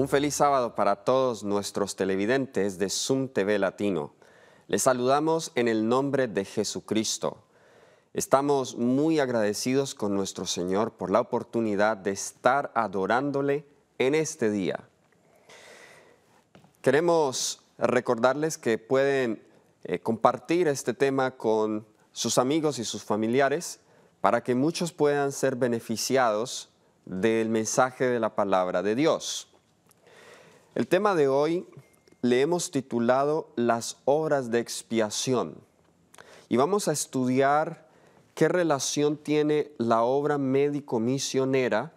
Un feliz sábado para todos nuestros televidentes de Zoom TV Latino. Les saludamos en el nombre de Jesucristo. Estamos muy agradecidos con nuestro Señor por la oportunidad de estar adorándole en este día. Queremos recordarles que pueden compartir este tema con sus amigos y sus familiares para que muchos puedan ser beneficiados del mensaje de la palabra de Dios. El tema de hoy le hemos titulado Las obras de expiación y vamos a estudiar qué relación tiene la obra médico-misionera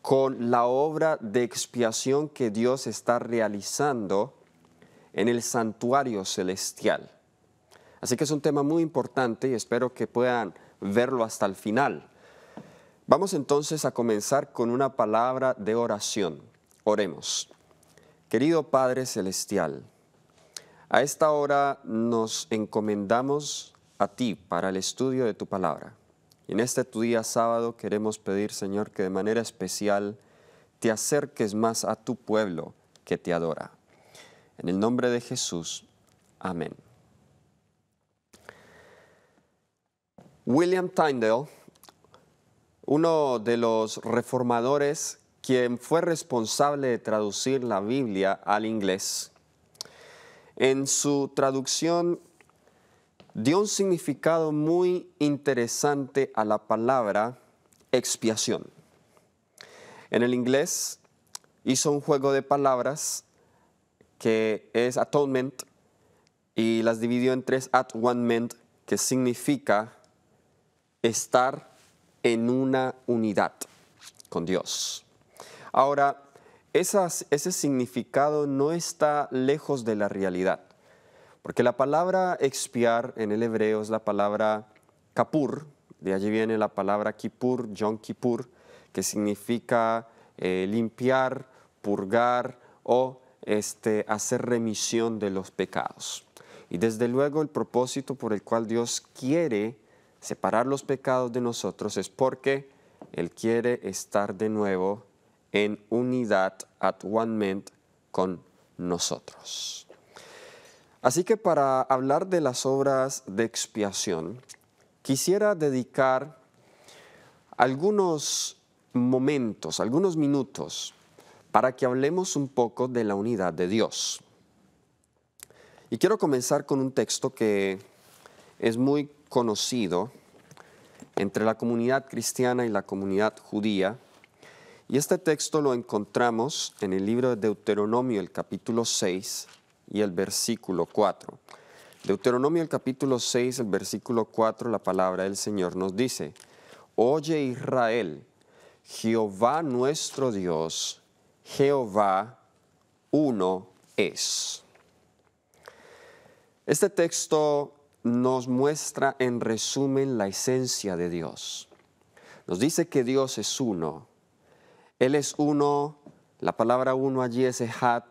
con la obra de expiación que Dios está realizando en el santuario celestial. Así que es un tema muy importante y espero que puedan verlo hasta el final. Vamos entonces a comenzar con una palabra de oración. Oremos. Querido Padre Celestial, a esta hora nos encomendamos a ti para el estudio de tu palabra. Y en este tu día sábado queremos pedir, Señor, que de manera especial te acerques más a tu pueblo que te adora. En el nombre de Jesús, amén. William Tyndale, uno de los reformadores, quien fue responsable de traducir la Biblia al inglés, en su traducción dio un significado muy interesante a la palabra expiación. En el inglés hizo un juego de palabras que es atonement y las dividió en tres: at-one-ment, que significa estar en una unidad con Dios. Ahora, ese significado no está lejos de la realidad, porque la palabra expiar en el hebreo es la palabra kapur, de allí viene la palabra kippur, Yom Kippur, que significa limpiar, purgar o hacer remisión de los pecados. Y desde luego el propósito por el cual Dios quiere separar los pecados de nosotros es porque Él quiere estar de nuevo en unidad, at-one-ment, con nosotros. Así que para hablar de las obras de expiación, quisiera dedicar algunos momentos, algunos minutos, para que hablemos un poco de la unidad de Dios. Y quiero comenzar con un texto que es muy conocido entre la comunidad cristiana y la comunidad judía. Y este texto lo encontramos en el libro de Deuteronomio, el capítulo 6 y el versículo 4. Deuteronomio, el capítulo 6, el versículo 4, la palabra del Señor nos dice: Oye Israel, Jehová nuestro Dios, Jehová uno es. Este texto nos muestra en resumen la esencia de Dios. Nos dice que Dios es uno. Él es uno, la palabra uno allí es ejad,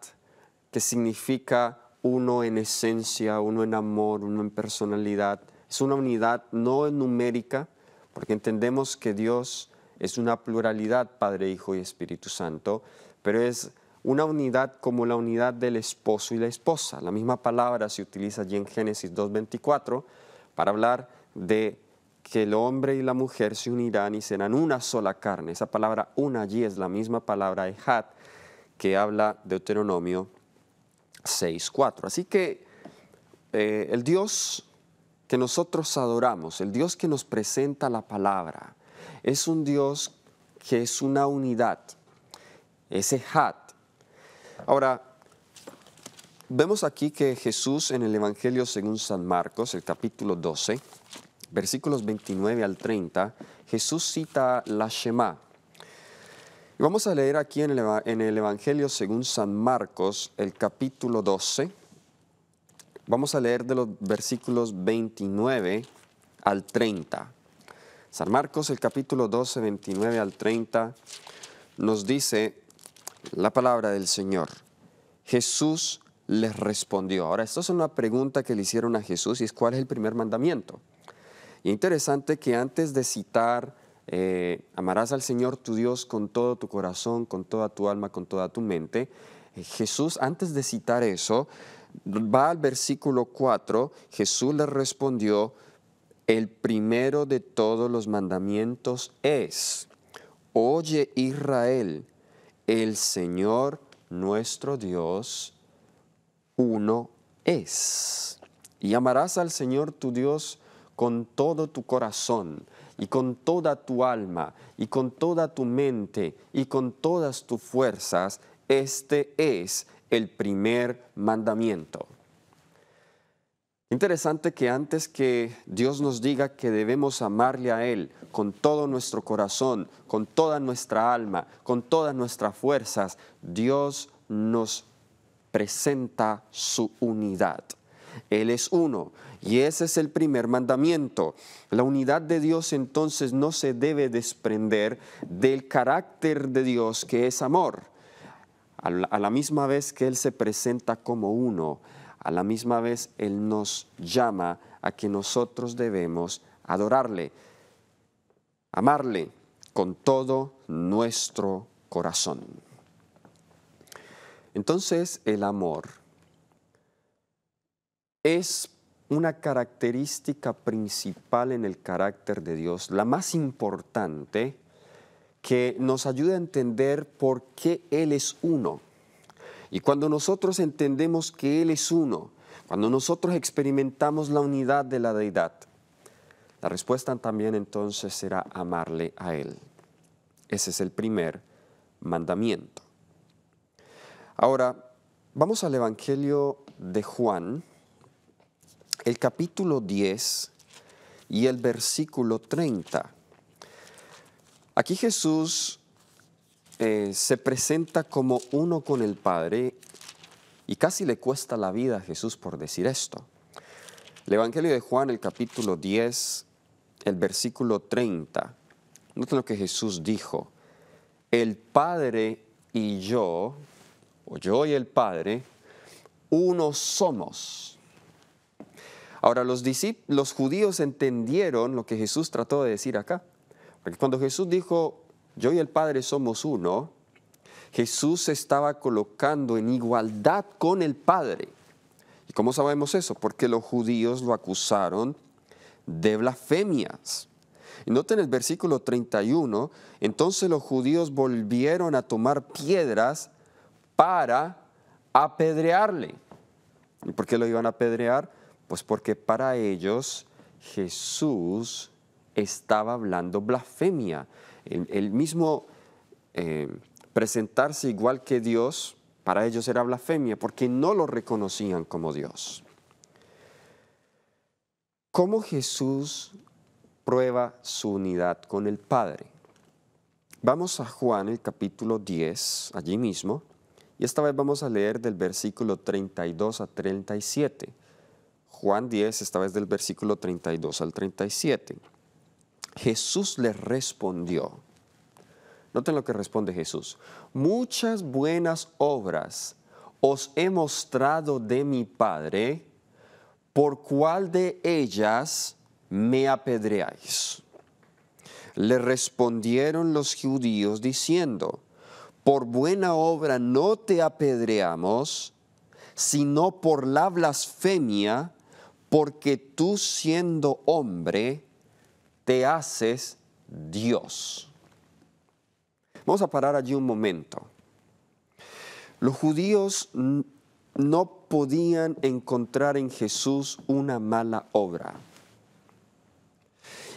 que significa uno en esencia, uno en amor, uno en personalidad. Es una unidad no numérica, porque entendemos que Dios es una pluralidad, Padre, Hijo y Espíritu Santo, pero es una unidad como la unidad del esposo y la esposa. La misma palabra se utiliza allí en Génesis 2:24 para hablar de que el hombre y la mujer se unirán y serán una sola carne. Esa palabra una allí es la misma palabra ejad que habla Deuteronomio 6:4. Así que el Dios que nosotros adoramos, el Dios que nos presenta la palabra, es un Dios que es una unidad, es ejad. Ahora, vemos aquí que Jesús en el Evangelio según San Marcos, el capítulo 12, versículos 29 al 30, Jesús cita la Shema. Y vamos a leer aquí en el Evangelio según San Marcos, el capítulo 12. Vamos a leer de los versículos 29 al 30. San Marcos, el capítulo 12, 29 al 30, nos dice la palabra del Señor. Jesús les respondió. Ahora, esto es una pregunta que le hicieron a Jesús y es: ¿cuál es el primer mandamiento? Y es interesante que antes de citar amarás al Señor tu Dios con todo tu corazón, con toda tu alma, con toda tu mente. Jesús, antes de citar eso, va al versículo 4, Jesús le respondió, el primero de todos los mandamientos es, oye Israel, el Señor nuestro Dios, uno es. Y amarás al Señor tu Dios con todo tu corazón, y con toda tu alma, y con toda tu mente, y con todas tus fuerzas. Este es el primer mandamiento. Interesante que antes que Dios nos diga que debemos amarle a Él con todo nuestro corazón, con toda nuestra alma, con todas nuestras fuerzas, Dios nos presenta su unidad. Él es uno y ese es el primer mandamiento. La unidad de Dios entonces no se debe desprender del carácter de Dios que es amor. A la misma vez que Él se presenta como uno, a la misma vez Él nos llama a que nosotros debemos adorarle, amarle con todo nuestro corazón. Entonces el amor es una característica principal en el carácter de Dios, la más importante, que nos ayuda a entender por qué Él es uno. Y cuando nosotros entendemos que Él es uno, cuando nosotros experimentamos la unidad de la deidad, la respuesta también entonces será amarle a Él. Ese es el primer mandamiento. Ahora, vamos al Evangelio de Juan, el capítulo 10 y el versículo 30. Aquí Jesús se presenta como uno con el Padre y casi le cuesta la vida a Jesús por decir esto. El Evangelio de Juan, el capítulo 10, el versículo 30. Noten lo que Jesús dijo. El Padre y yo, o yo y el Padre, uno somos. Ahora, los judíos entendieron lo que Jesús trató de decir acá. Porque cuando Jesús dijo, yo y el Padre somos uno, Jesús se estaba colocando en igualdad con el Padre. ¿Y cómo sabemos eso? Porque los judíos lo acusaron de blasfemias. Y noten el versículo 31, entonces los judíos volvieron a tomar piedras para apedrearle. ¿Y por qué lo iban a apedrear? Pues porque para ellos Jesús estaba hablando blasfemia. El mismo presentarse igual que Dios, para ellos era blasfemia, porque no lo reconocían como Dios. ¿Cómo Jesús prueba su unidad con el Padre? Vamos a Juan, el capítulo 10, allí mismo, y esta vez vamos a leer del versículo 32 a 37. Juan 10, esta vez del versículo 32 al 37. Jesús les respondió. Noten lo que responde Jesús. Muchas buenas obras os he mostrado de mi Padre, ¿por cuál de ellas me apedreáis? Le respondieron los judíos diciendo, por buena obra no te apedreamos, sino por la blasfemia, porque tú siendo hombre, te haces Dios. Vamos a parar allí un momento. Los judíos no podían encontrar en Jesús una mala obra.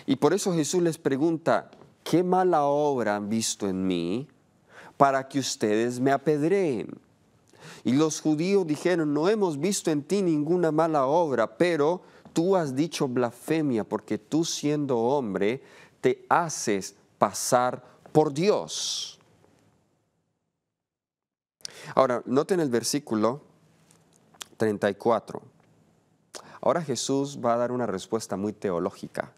Y por eso Jesús les pregunta, ¿qué mala obra han visto en mí para que ustedes me apedreen? Y los judíos dijeron, no hemos visto en ti ninguna mala obra, pero tú has dicho blasfemia porque tú siendo hombre te haces pasar por Dios. Ahora, noten el versículo 34. Ahora Jesús va a dar una respuesta muy teológica.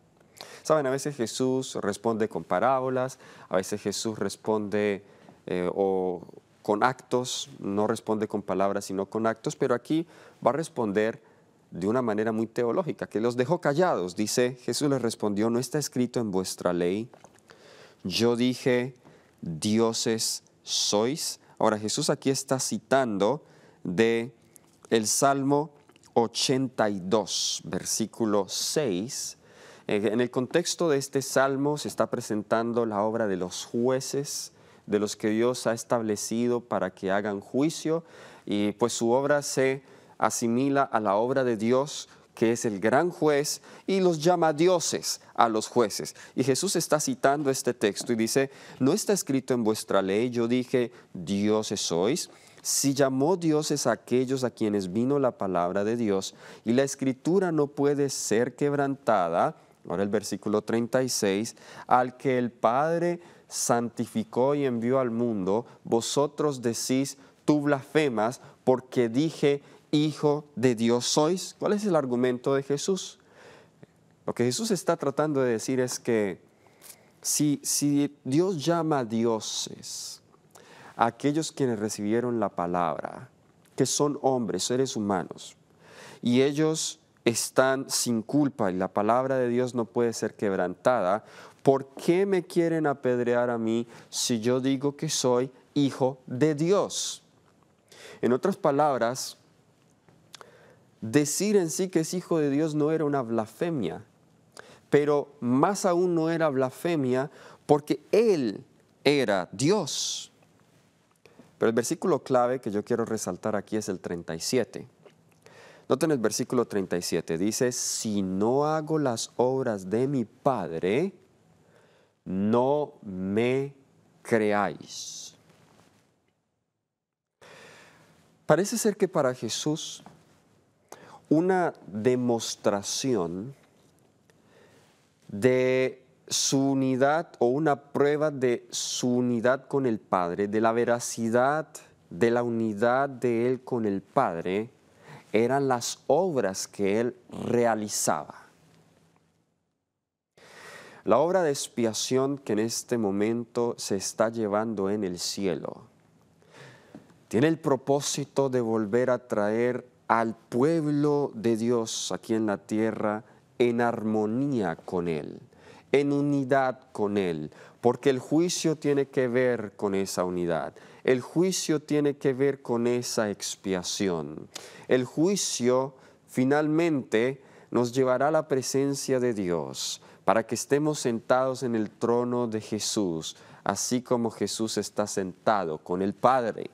Saben, a veces Jesús responde con parábolas, a veces Jesús responde o con actos, no responde con palabras sino con actos, pero aquí va a responder de una manera muy teológica, que los dejó callados. Dice, Jesús les respondió, ¿no está escrito en vuestra ley? yo dije, dioses sois. Ahora Jesús aquí está citando de el Salmo 82, versículo 6. En el contexto de este salmo se está presentando la obra de los jueces, de los que Dios ha establecido para que hagan juicio, y pues su obra se asimila a la obra de Dios, que es el gran juez, y los llama dioses a los jueces. Y Jesús está citando este texto y dice, ¿no está escrito en vuestra ley? Yo dije, dioses sois. Si llamó dioses a aquellos a quienes vino la palabra de Dios, y la escritura no puede ser quebrantada, ahora el versículo 36, al que el Padre santificó y envió al mundo, vosotros decís, tú blasfemas, porque dije, Hijo de Dios sois. ¿Cuál es el argumento de Jesús? Lo que Jesús está tratando de decir es que si Dios llama a dioses a aquellos quienes recibieron la palabra, que son hombres, seres humanos, y ellos están sin culpa y la palabra de Dios no puede ser quebrantada, ¿por qué me quieren apedrear a mí si yo digo que soy hijo de Dios? En otras palabras, decir en sí que es hijo de Dios no era una blasfemia, pero más aún no era blasfemia porque Él era Dios. Pero el versículo clave que yo quiero resaltar aquí es el 37. Noten el versículo 37, dice, si no hago las obras de mi Padre, no me creáis. Parece ser que para Jesús, una demostración de su unidad o una prueba de su unidad con el Padre, de la veracidad de la unidad de Él con el Padre, eran las obras que Él realizaba. La obra de expiación que en este momento se está llevando en el cielo tiene el propósito de volver a traer al pueblo de Dios aquí en la tierra en armonía con Él, en unidad con Él, porque el juicio tiene que ver con esa unidad, el juicio tiene que ver con esa expiación. El juicio finalmente nos llevará a la presencia de Dios para que estemos sentados en el trono de Jesús, así como Jesús está sentado con el Padre.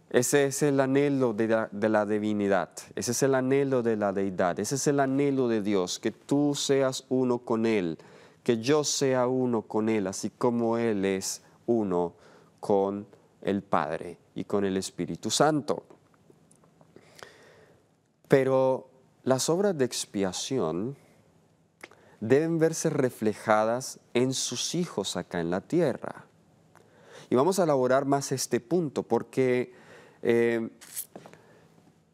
Ese es el anhelo de la divinidad, ese es el anhelo de la deidad, ese es el anhelo de Dios, que tú seas uno con Él, que yo sea uno con Él, así como Él es uno con el Padre y con el Espíritu Santo. Pero las obras de expiación deben verse reflejadas en sus hijos acá en la tierra. Y vamos a elaborar más este punto, porque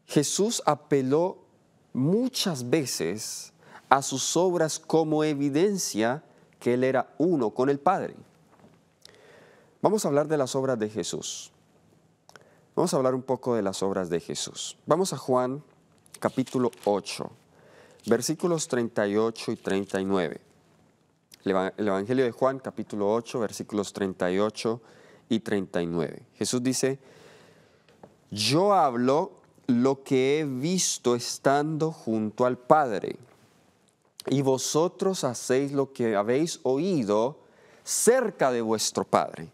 Jesús apeló muchas veces a sus obras como evidencia que Él era uno con el Padre. Vamos a hablar de las obras de Jesús. Vamos a hablar un poco de las obras de Jesús. Vamos a Juan capítulo 8, versículos 38 y 39. El Evangelio de Juan capítulo 8, versículos 38 y 39. Jesús dice, yo hablo lo que he visto estando junto al Padre, y vosotros hacéis lo que habéis oído cerca de vuestro Padre.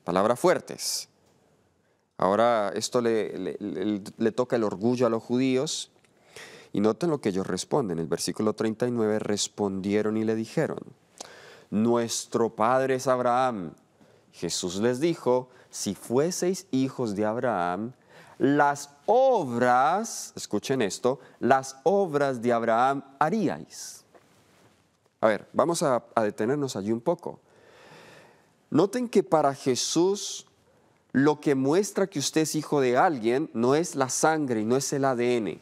Palabras fuertes. Ahora esto le toca el orgullo a los judíos, y noten lo que ellos responden. El versículo 39, respondieron y le dijeron, nuestro padre es Abraham. Jesús les dijo, si fueseis hijos de Abraham, las obras, escuchen esto, las obras de Abraham haríais. A ver, vamos a detenernos allí un poco. Noten que para Jesús lo que muestra que usted es hijo de alguien no es la sangre y no es el ADN.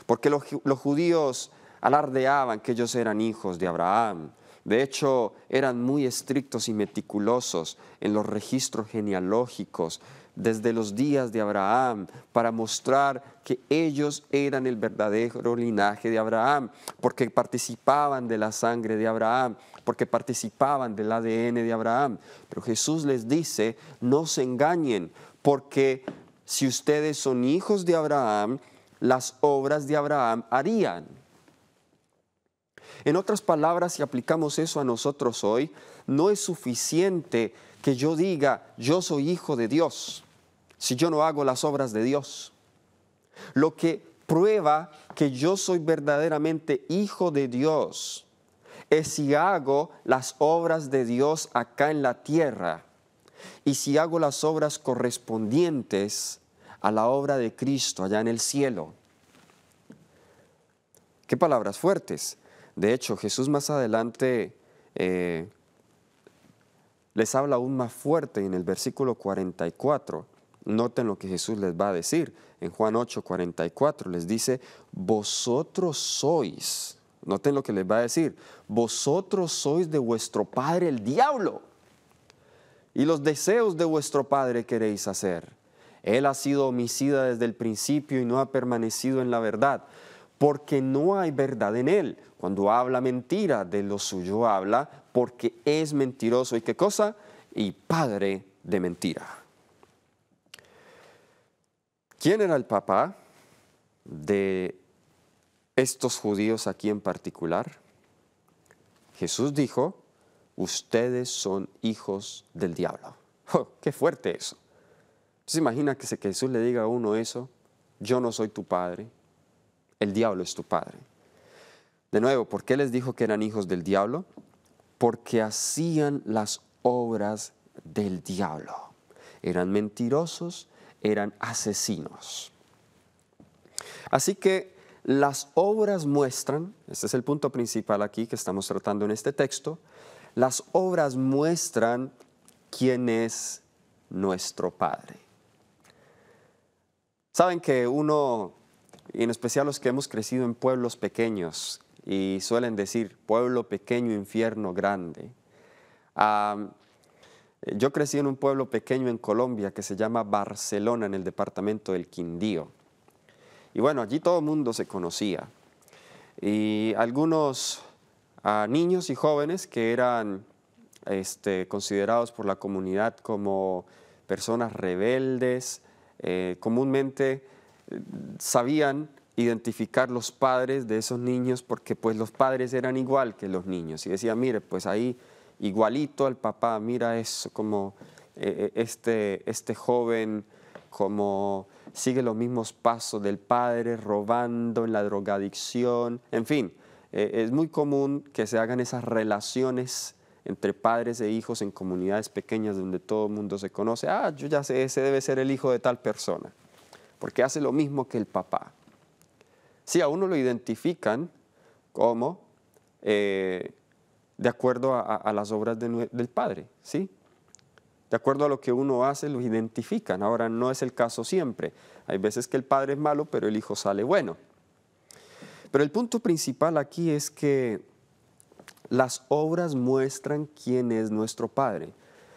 Porque los judíos alardeaban que ellos eran hijos de Abraham. De hecho, eran muy estrictos y meticulosos en los registros genealógicos desde los días de Abraham para mostrar que ellos eran el verdadero linaje de Abraham, porque participaban de la sangre de Abraham, porque participaban del ADN de Abraham. Pero Jesús les dice, no se engañen, porque si ustedes son hijos de Abraham, las obras de Abraham harían. En otras palabras, si aplicamos eso a nosotros hoy, no es suficiente que yo diga, yo soy hijo de Dios, si yo no hago las obras de Dios. Lo que prueba que yo soy verdaderamente hijo de Dios es si hago las obras de Dios acá en la tierra y si hago las obras correspondientes a la obra de Cristo allá en el cielo. Qué palabras fuertes. De hecho, Jesús más adelante les habla aún más fuerte en el versículo 44. Noten lo que Jesús les va a decir. En Juan 8:44 les dice, vosotros sois, noten lo que les va a decir, vosotros sois de vuestro padre el diablo, y los deseos de vuestro padre queréis hacer. Él ha sido homicida desde el principio y no ha permanecido en la verdad, porque no hay verdad en él. Cuando habla mentira, de lo suyo habla, porque es mentiroso. ¿Y qué cosa? Y padre de mentira. ¿Quién era el papá de estos judíos aquí en particular? Jesús dijo, ustedes son hijos del diablo. ¡Oh, qué fuerte eso! ¿Se imagina que Jesús le diga a uno eso? Yo no soy tu padre, el diablo es tu padre. De nuevo, ¿por qué les dijo que eran hijos del diablo? Porque hacían las obras del diablo. Eran mentirosos, eran asesinos. Así que las obras muestran, este es el punto principal aquí que estamos tratando en este texto, las obras muestran quién es nuestro Padre. Saben que uno, y en especial los que hemos crecido en pueblos pequeños, y suelen decir pueblo pequeño, infierno grande. Yo crecí en un pueblo pequeño en Colombia que se llama Barcelona, en el departamento del Quindío. Y bueno, allí todo el mundo se conocía. Y algunos niños y jóvenes que eran considerados por la comunidad como personas rebeldes, comúnmente sabían identificar los padres de esos niños porque pues los padres eran igual que los niños. Y decían, mire, pues ahí igualito al papá, mira eso, como este joven como sigue los mismos pasos del padre, robando en la drogadicción, en fin, es muy común que se hagan esas relaciones entre padres e hijos en comunidades pequeñas donde todo el mundo se conoce. Yo ya sé, ese debe ser el hijo de tal persona, porque hace lo mismo que el papá. Sí, a uno lo identifican como de acuerdo a las obras del Padre, ¿sí? De acuerdo a lo que uno hace, lo identifican. Ahora, no es el caso siempre. Hay veces que el padre es malo, pero el hijo sale bueno. Pero el punto principal aquí es que las obras muestran quién es nuestro Padre.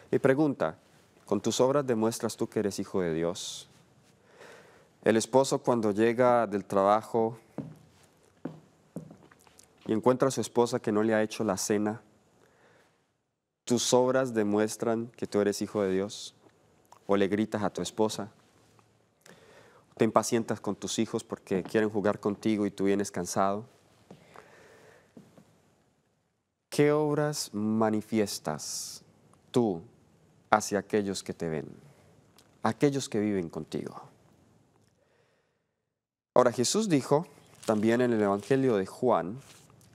Mi pregunta, ¿con tus obras demuestras tú que eres hijo de Dios? El esposo cuando llega del trabajo y encuentra a su esposa que no le ha hecho la cena, ¿tus obras demuestran que tú eres hijo de Dios? ¿O le gritas a tu esposa? ¿Te impacientas con tus hijos porque quieren jugar contigo y tú vienes cansado? ¿Qué obras manifiestas tú hacia aquellos que te ven, aquellos que viven contigo? Ahora Jesús dijo también en el Evangelio de Juan,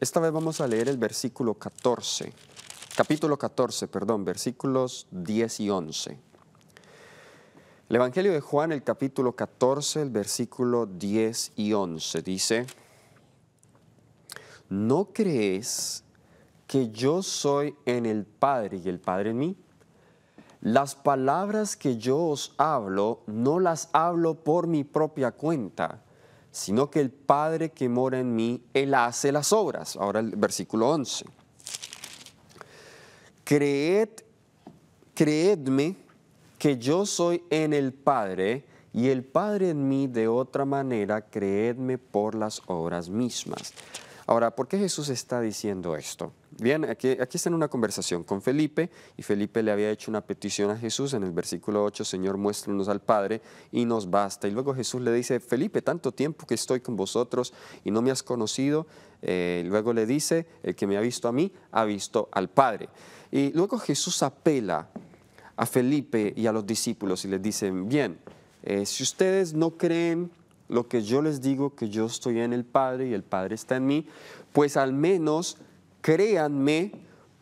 esta vez vamos a leer el versículo 14, capítulo 14, perdón, versículos 10 y 11. El Evangelio de Juan, el capítulo 14, el versículo 10 y 11, dice, ¿no crees que yo soy en el Padre y el Padre en mí? Las palabras que yo os hablo, no las hablo por mi propia cuenta, sino que el Padre que mora en mí, Él hace las obras. Ahora el versículo 11. Creedme que yo soy en el Padre y el Padre en mí, de otra manera, creedme por las obras mismas. Ahora, ¿por qué Jesús está diciendo esto? Bien, aquí está en una conversación con Felipe, y Felipe le había hecho una petición a Jesús en el versículo 8, Señor, muéstranos al Padre y nos basta. Y luego Jesús le dice, Felipe, tanto tiempo que estoy con vosotros y no me has conocido. Luego le dice, el que me ha visto a mí, ha visto al Padre. Y luego Jesús apela a Felipe y a los discípulos y les dice, bien, si ustedes no creen lo que yo les digo, que yo estoy en el Padre y el Padre está en mí, pues al menos créanme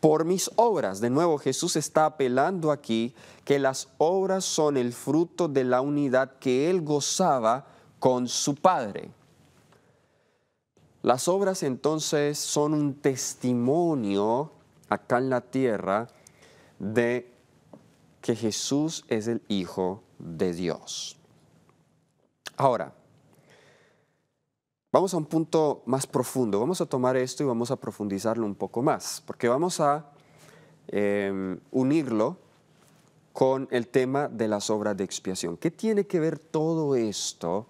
por mis obras. De nuevo, Jesús está apelando aquí que las obras son el fruto de la unidad que Él gozaba con su Padre. Las obras entonces son un testimonio acá en la tierra de que Jesús es el Hijo de Dios. Ahora, vamos a un punto más profundo. Vamos a tomar esto y vamos a profundizarlo un poco más, porque vamos a unirlo con el tema de las obras de expiación. ¿Qué tiene que ver todo esto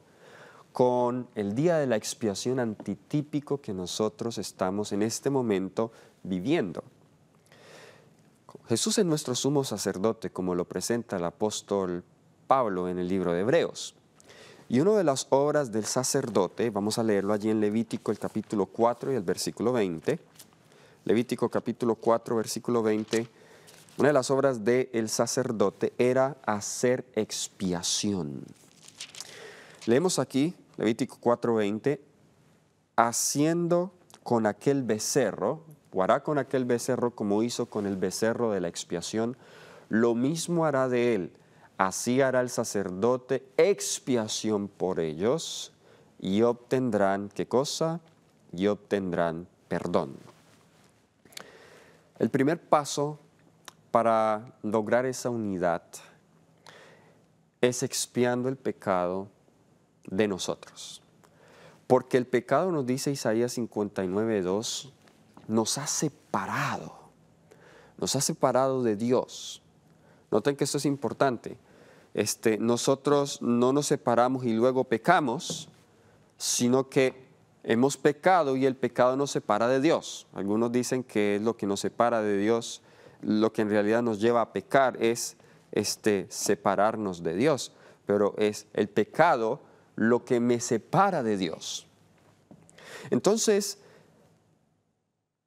con el día de la expiación antitípico que nosotros estamos en este momento viviendo? Jesús es nuestro sumo sacerdote, como lo presenta el apóstol Pablo en el libro de Hebreos. Y una de las obras del sacerdote, vamos a leerlo allí en Levítico el capítulo 4 y el versículo 20. Levítico capítulo 4, versículo 20. Una de las obras del sacerdote era hacer expiación. Leemos aquí, Levítico 4, 20, haciendo con aquel becerro, o hará con aquel becerro como hizo con el becerro de la expiación, lo mismo hará de él. Así hará el sacerdote expiación por ellos y obtendrán, ¿qué cosa? Y obtendrán perdón. El primer paso para lograr esa unidad es expiando el pecado de nosotros. Porque el pecado, nos dice Isaías 59:2, nos ha separado de Dios. Noten que esto es importante. Nosotros no nos separamos y luego pecamos, sino que hemos pecado y el pecado nos separa de Dios. Algunos dicen que es lo que nos separa de Dios, lo que en realidad nos lleva a pecar es separarnos de Dios, pero es el pecado lo que me separa de Dios. Entonces,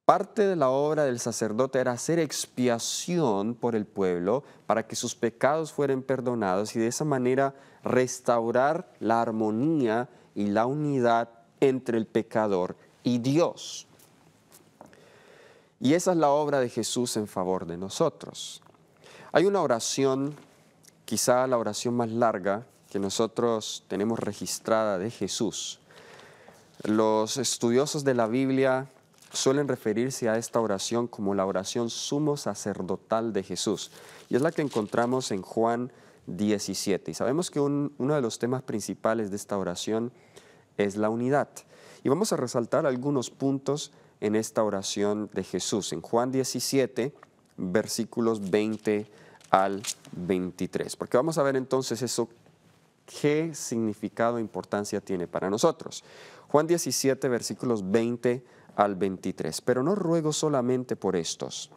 parte de la obra del sacerdote era hacer expiación por el pueblo para que sus pecados fueran perdonados y de esa manera restaurar la armonía y la unidad entre el pecador y Dios. Y esa es la obra de Jesús en favor de nosotros. Hay una oración, quizá la oración más larga que nosotros tenemos registrada de Jesús. Los estudiosos de la Biblia suelen referirse a esta oración como la oración sumo sacerdotal de Jesús. Y es la que encontramos en Juan 17. Y sabemos que uno de los temas principales de esta oración es la unidad. Y vamos a resaltar algunos puntos en esta oración de Jesús. En Juan 17, versículos 20 al 23. Porque vamos a ver entonces eso, qué significado e importancia tiene para nosotros. Juan 17, versículos 20 al 23. Pero no ruego solamente por estos,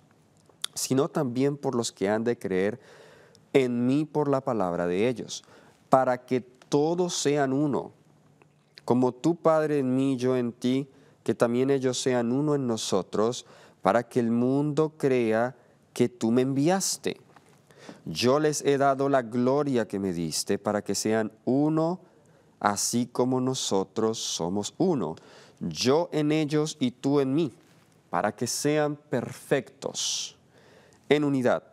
sino también por los que han de creer en mí por la palabra de ellos, para que todos sean uno, como tú, Padre, en mí, yo en ti, que también ellos sean uno en nosotros, para que el mundo crea que tú me enviaste. Yo les he dado la gloria que me diste, para que sean uno, así como nosotros somos uno. Yo en ellos y tú en mí, para que sean perfectos en unidad,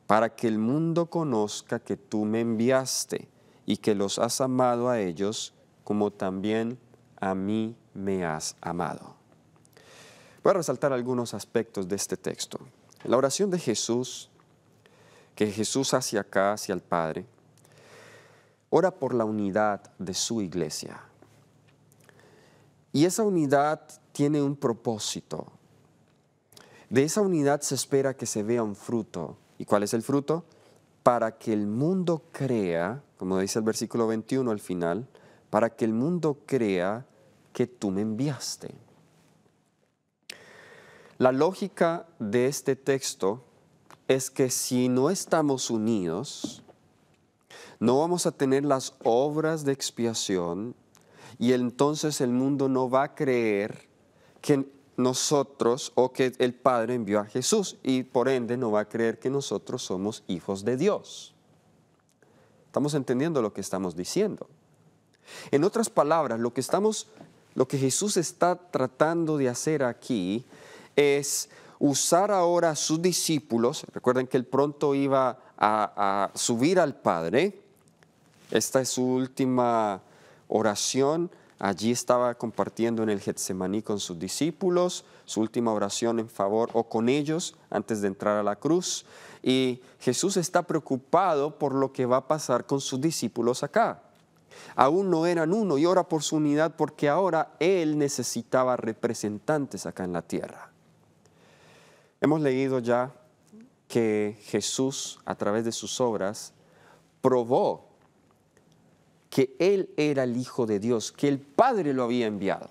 para que el mundo conozca que tú me enviaste y que los has amado a ellos como también a mí me has amado. Voy a resaltar algunos aspectos de este texto. La oración de Jesús, que Jesús hace acá hacia el Padre, ora por la unidad de su iglesia. Y esa unidad tiene un propósito. De esa unidad se espera que se vea un fruto. ¿Y cuál es el fruto? para que el mundo crea, como dice el versículo 21 al final, para que el mundo crea que tú me enviaste. La lógica de este texto es que si no estamos unidos, no vamos a tener las obras de expiación y entonces el mundo no va a creer que nosotros o que el Padre envió a Jesús y por ende no va a creer que nosotros somos hijos de Dios. ¿Estamos entendiendo lo que estamos diciendo? En otras palabras, lo que Jesús está tratando de hacer aquí es usar ahora a sus discípulos. Recuerden que él pronto iba a subir al Padre. Esta es su última oración. Allí estaba compartiendo en el Getsemaní con sus discípulos, su última oración en favor o con ellos antes de entrar a la cruz. Y Jesús está preocupado por lo que va a pasar con sus discípulos acá. Aún no eran uno y ora por su unidad porque ahora Él necesitaba representantes acá en la tierra. Hemos leído ya que Jesús, a través de sus obras, probó que Él era el Hijo de Dios, que el Padre lo había enviado.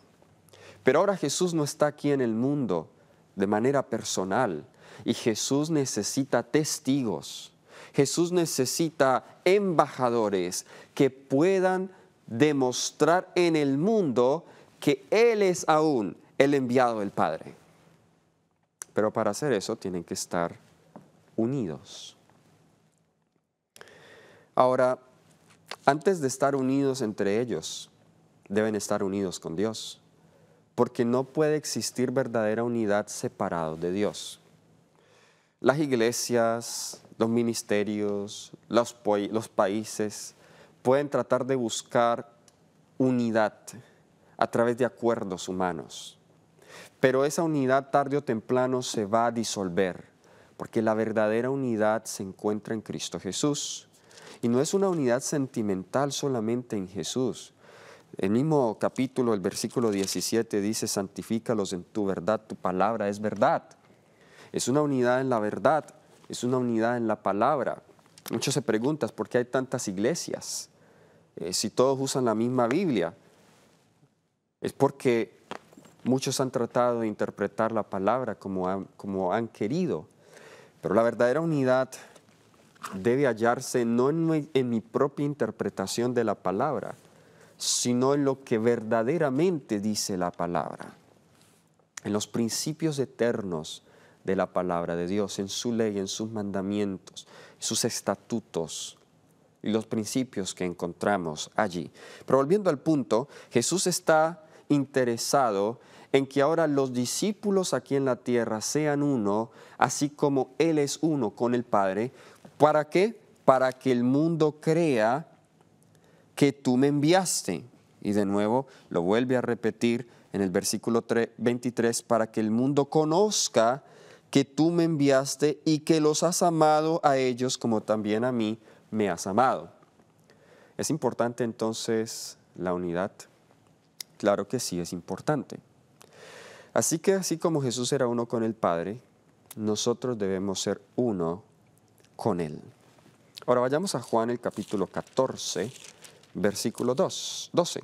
Pero ahora Jesús no está aquí en el mundo de manera personal y Jesús necesita testigos. Jesús necesita embajadores que puedan demostrar en el mundo que Él es aún el enviado del Padre. Pero para hacer eso tienen que estar unidos. Ahora, antes de estar unidos entre ellos, deben estar unidos con Dios, porque no puede existir verdadera unidad separados de Dios. Las iglesias, los ministerios, los países pueden tratar de buscar unidad a través de acuerdos humanos, pero esa unidad tarde o temprano se va a disolver, porque la verdadera unidad se encuentra en Cristo Jesús. Y no es una unidad sentimental solamente en Jesús. El mismo capítulo, el versículo 17 dice, santifícalos en tu verdad, tu palabra es verdad. Es una unidad en la verdad, es una unidad en la palabra. Muchos se preguntan, ¿por qué hay tantas iglesias? Si todos usan la misma Biblia. Es porque muchos han tratado de interpretar la palabra como han querido. Pero la verdadera unidad debe hallarse no en mi propia interpretación de la palabra, sino en lo que verdaderamente dice la palabra, en los principios eternos de la palabra de Dios, en su ley, en sus mandamientos, sus estatutos y los principios que encontramos allí. Pero volviendo al punto, Jesús está interesado en que ahora los discípulos aquí en la tierra sean uno, así como Él es uno con el Padre. ¿Para qué? Para que el mundo crea que tú me enviaste. Y de nuevo lo vuelve a repetir en el versículo 23, para que el mundo conozca que tú me enviaste y que los has amado a ellos como también a mí me has amado. ¿Es importante entonces la unidad? Claro que sí, es importante. Así que así como Jesús era uno con el Padre, nosotros debemos ser uno con Él. Ahora vayamos a Juan el capítulo 14, versículo 12.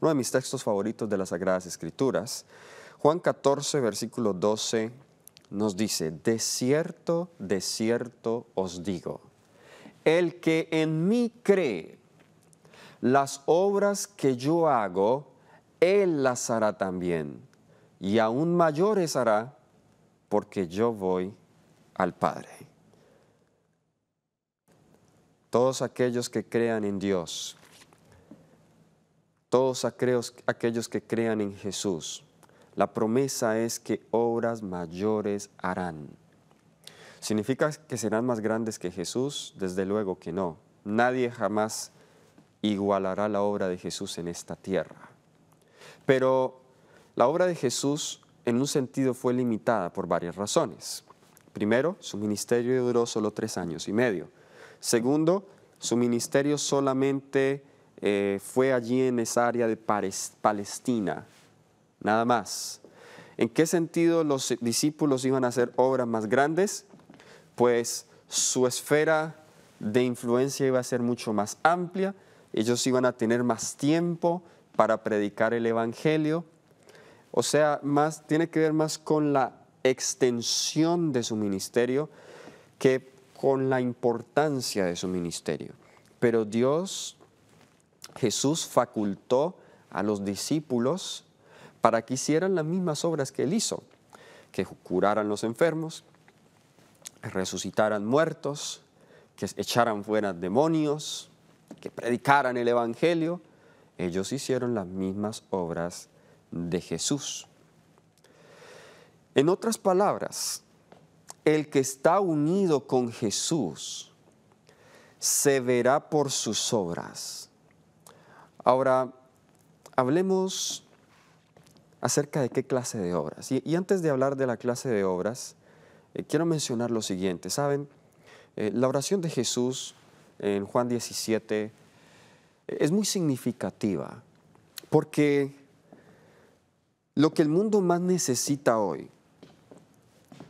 Uno de mis textos favoritos de las Sagradas Escrituras. Juan 14, versículo 12 nos dice, de cierto os digo, el que en mí cree, las obras que yo hago, Él las hará también, y aún mayores hará, porque yo voy al Padre. Todos aquellos que crean en Dios, todos aquellos que crean en Jesús, la promesa es que obras mayores harán. ¿Significa que serán más grandes que Jesús? Desde luego que no. Nadie jamás igualará la obra de Jesús en esta tierra. Pero la obra de Jesús en un sentido fue limitada por varias razones. Primero, su ministerio duró solo 3 años y medio. Segundo, su ministerio solamente fue allí en esa área de Palestina, nada más. ¿En qué sentido los discípulos iban a hacer obras más grandes? Pues su esfera de influencia iba a ser mucho más amplia, ellos iban a tener más tiempo para predicar el Evangelio. O sea, tiene que ver más con la extensión de su ministerio que con la importancia de su ministerio. Pero Jesús facultó a los discípulos para que hicieran las mismas obras que él hizo, que curaran los enfermos, que resucitaran muertos, que echaran fuera demonios, que predicaran el Evangelio. Ellos hicieron las mismas obras de Jesús. En otras palabras, el que está unido con Jesús se verá por sus obras. Ahora, hablemos acerca de qué clase de obras. Y antes de hablar de la clase de obras, quiero mencionar lo siguiente. ¿Saben? La oración de Jesús en Juan 17 es muy significativa, porque lo que el mundo más necesita hoy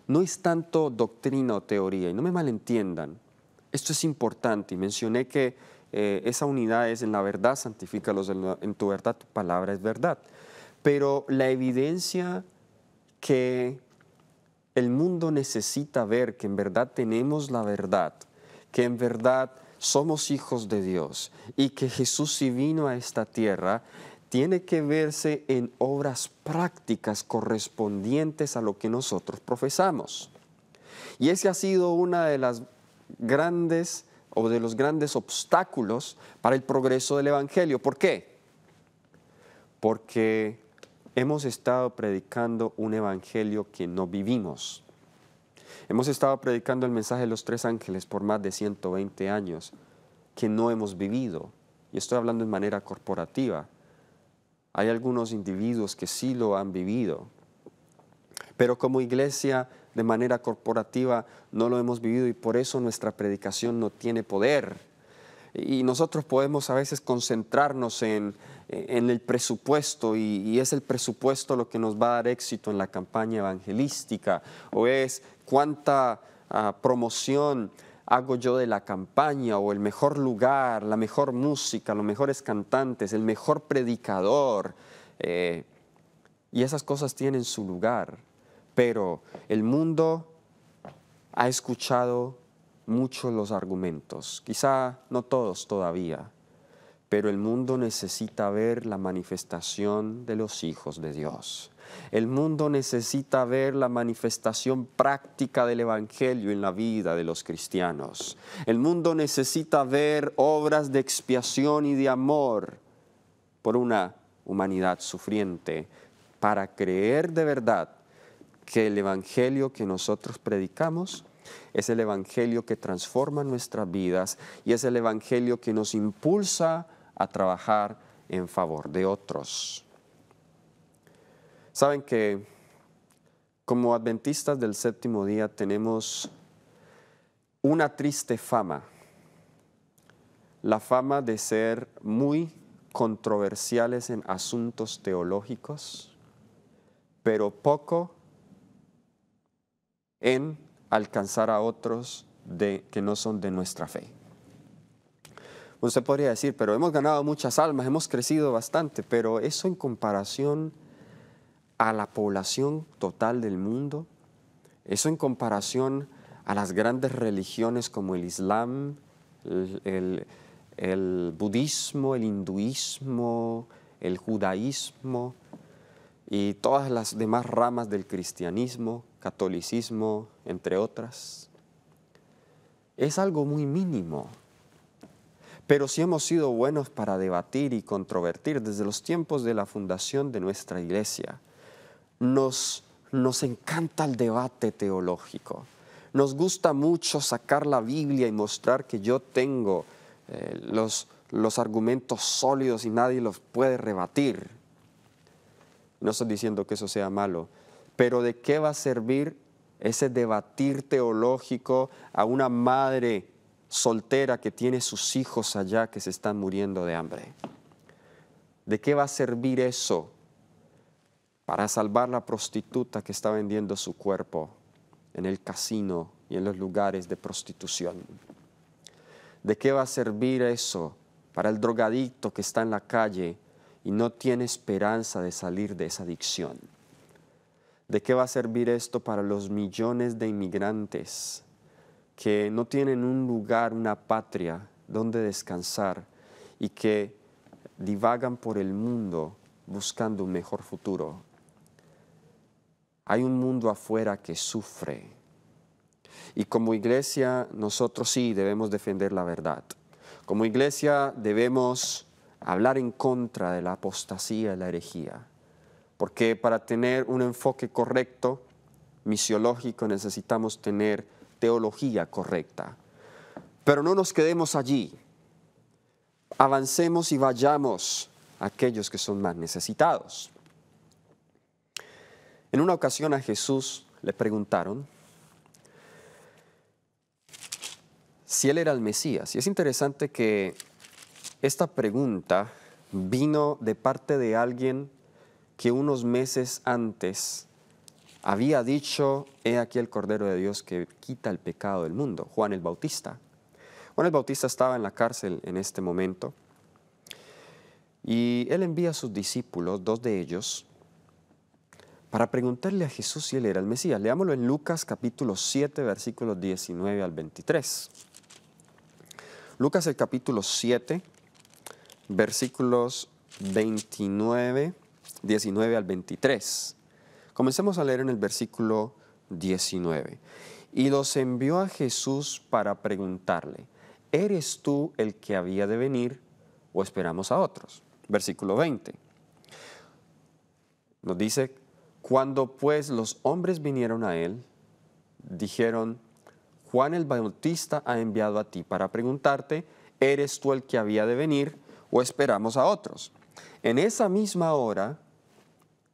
no es tanto doctrina o teoría, y no me malentiendan, esto es importante, y mencioné que esa unidad es en la verdad, santifícalos en tu verdad, tu palabra es verdad, pero la evidencia que el mundo necesita ver que en verdad tenemos la verdad, que en verdad somos hijos de Dios y que Jesús sí vino a esta tierra, tiene que verse en obras prácticas correspondientes a lo que nosotros profesamos. Y ese ha sido una de las grandes o de los grandes obstáculos para el progreso del Evangelio. ¿Por qué? Porque hemos estado predicando un evangelio que no vivimos. Hemos estado predicando el mensaje de los 3 ángeles por más de 120 años que no hemos vivido. Y estoy hablando en manera corporativa. Hay algunos individuos que sí lo han vivido, pero como iglesia de manera corporativa no lo hemos vivido y por eso nuestra predicación no tiene poder. Y nosotros podemos a veces concentrarnos en el presupuesto y es el presupuesto lo que nos va a dar éxito en la campaña evangelística, o es cuánta promoción hago yo de la campaña, o el mejor lugar, la mejor música, los mejores cantantes, el mejor predicador, y esas cosas tienen su lugar, pero el mundo ha escuchado muchos los argumentos, quizá no todos todavía, pero el mundo necesita ver la manifestación de los hijos de Dios. El mundo necesita ver la manifestación práctica del Evangelio en la vida de los cristianos. El mundo necesita ver obras de expiación y de amor por una humanidad sufriente para creer de verdad que el Evangelio que nosotros predicamos es el Evangelio que transforma nuestras vidas y es el Evangelio que nos impulsa a trabajar en favor de otros. Saben que como adventistas del séptimo día tenemos una triste fama, la fama de ser muy controversiales en asuntos teológicos, pero poco en alcanzar a otros que no son de nuestra fe. Usted podría decir, pero hemos ganado muchas almas, hemos crecido bastante, pero eso en comparación a la población total del mundo, eso en comparación a las grandes religiones como el Islam, el budismo, el hinduismo, el judaísmo y todas las demás ramas del cristianismo, catolicismo, entre otras, es algo muy mínimo. Pero sí hemos sido buenos para debatir y controvertir desde los tiempos de la fundación de nuestra iglesia. Nos encanta el debate teológico. Nos gusta mucho sacar la Biblia y mostrar que yo tengo los argumentos sólidos y nadie los puede rebatir. No estoy diciendo que eso sea malo, pero ¿de qué va a servir ese debatir teológico a una madre soltera que tiene sus hijos allá que se están muriendo de hambre? ¿De qué va a servir eso para salvar la prostituta que está vendiendo su cuerpo en el casino y en los lugares de prostitución. ¿De qué va a servir eso para el drogadicto que está en la calle y no tiene esperanza de salir de esa adicción? ¿De qué va a servir esto para los millones de inmigrantes que no tienen un lugar, una patria donde descansar y que divagan por el mundo buscando un mejor futuro? Hay un mundo afuera que sufre. Y como iglesia, nosotros sí debemos defender la verdad. Como iglesia debemos hablar en contra de la apostasía y la herejía. Porque para tener un enfoque correcto, misiológico, necesitamos tener teología correcta. Pero no nos quedemos allí. Avancemos y vayamos a aquellos que son más necesitados. En una ocasión a Jesús le preguntaron si él era el Mesías. Y es interesante que esta pregunta vino de parte de alguien que unos meses antes había dicho: he aquí el Cordero de Dios que quita el pecado del mundo, Juan el Bautista. Juan el Bautista estaba en la cárcel en este momento y él envía a sus discípulos, 2 de ellos, para preguntarle a Jesús si él era el Mesías. Leámoslo en Lucas capítulo 7, versículos 19 al 23. Lucas el capítulo 7, versículos 19 al 23. Comencemos a leer en el versículo 19. Y los envió a Jesús para preguntarle: ¿eres tú el que había de venir o esperamos a otros? Versículo 20. Nos dice: cuando pues los hombres vinieron a él, dijeron: Juan el Bautista ha enviado a ti para preguntarte: ¿eres tú el que había de venir o esperamos a otros? En esa misma hora,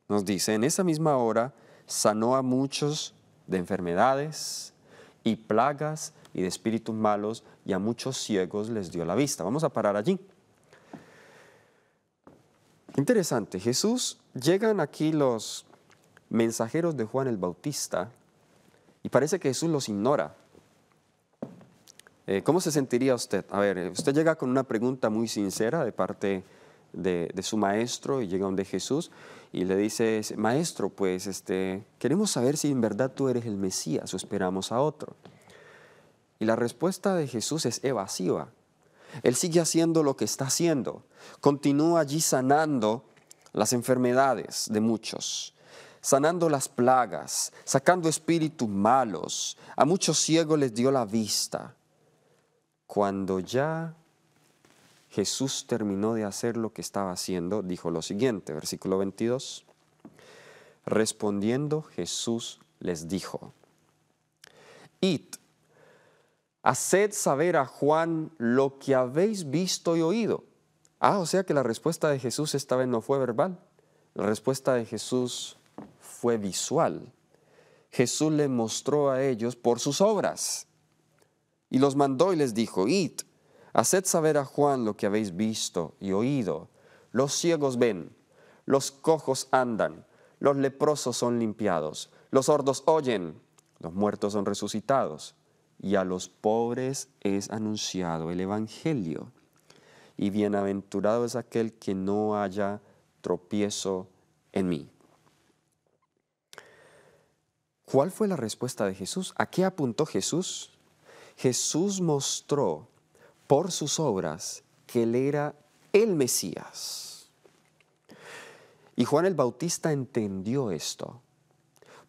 nos dice, en esa misma hora sanó a muchos de enfermedades y plagas y de espíritus malos, y a muchos ciegos les dio la vista. Vamos a parar allí. Interesante, llegan aquí los mensajeros de Juan el Bautista y parece que Jesús los ignora. ¿Cómo se sentiría usted? A ver, usted llega con una pregunta muy sincera de parte de su maestro y llega donde Jesús y le dice: maestro, pues queremos saber si en verdad tú eres el Mesías o esperamos a otro. Y la respuesta de Jesús es evasiva. Él sigue haciendo lo que está haciendo. Continúa allí sanando las enfermedades de muchos, sanando las plagas, sacando espíritus malos. A muchos ciegos les dio la vista. Cuando ya Jesús terminó de hacer lo que estaba haciendo, dijo lo siguiente, versículo 22. Respondiendo Jesús les dijo: id, haced saber a Juan lo que habéis visto y oído. O sea que la respuesta de Jesús esta vez no fue verbal. La respuesta de Jesús fue visual. Jesús le mostró a ellos por sus obras. Y los mandó y les dijo: id, haced saber a Juan lo que habéis visto y oído. Los ciegos ven, los cojos andan, los leprosos son limpiados, los sordos oyen, los muertos son resucitados, y a los pobres es anunciado el Evangelio. Y bienaventurado es aquel que no haya tropiezo en mí. ¿Cuál fue la respuesta de Jesús? ¿A qué apuntó Jesús? Jesús mostró por sus obras que él era el Mesías. Y Juan el Bautista entendió esto,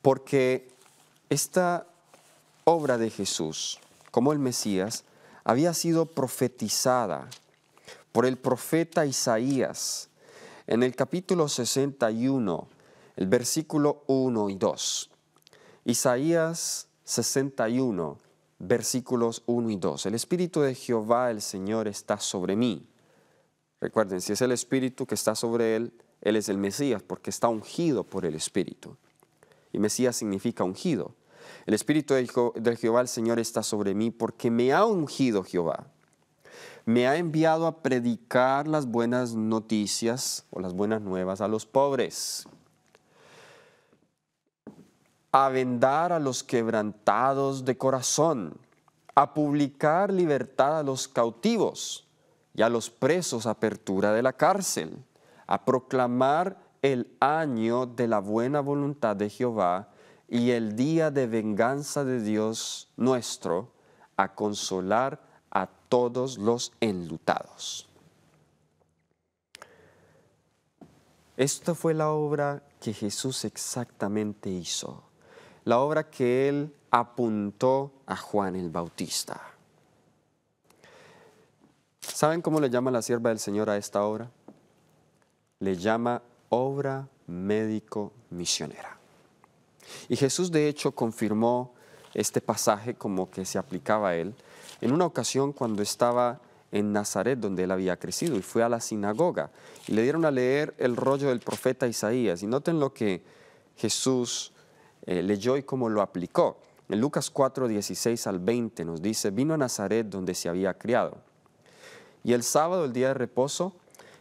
porque esta obra de Jesús como el Mesías había sido profetizada por el profeta Isaías en el capítulo 61, el versículo 1 y 2. Isaías 61, versículos 1 y 2. El Espíritu de Jehová, el Señor, está sobre mí. Recuerden, si es el Espíritu que está sobre él, él es el Mesías, porque está ungido por el Espíritu. Y Mesías significa ungido. El Espíritu de Jehová, el Señor, está sobre mí, porque me ha ungido Jehová. Me ha enviado a predicar las buenas noticias o las buenas nuevas a los pobres. a vendar a los quebrantados de corazón, a publicar libertad a los cautivos y a los presos apertura de la cárcel, a proclamar el año de la buena voluntad de Jehová y el día de venganza de Dios nuestro, a consolar a todos los enlutados. Esta fue la obra que Jesús exactamente hizo, la obra que Él apuntó a Juan el Bautista. ¿Saben cómo le llama la sierva del Señor a esta obra? Le llama obra médico-misionera. Y Jesús de hecho confirmó este pasaje como que se aplicaba a Él en una ocasión cuando estaba en Nazaret, donde Él había crecido, y fue a la sinagoga y le dieron a leer el rollo del profeta Isaías. Y noten lo que Jesús leyó y cómo lo aplicó. En Lucas 4, 16 al 20 nos dice: vino a Nazaret donde se había criado. Y el sábado, el día de reposo,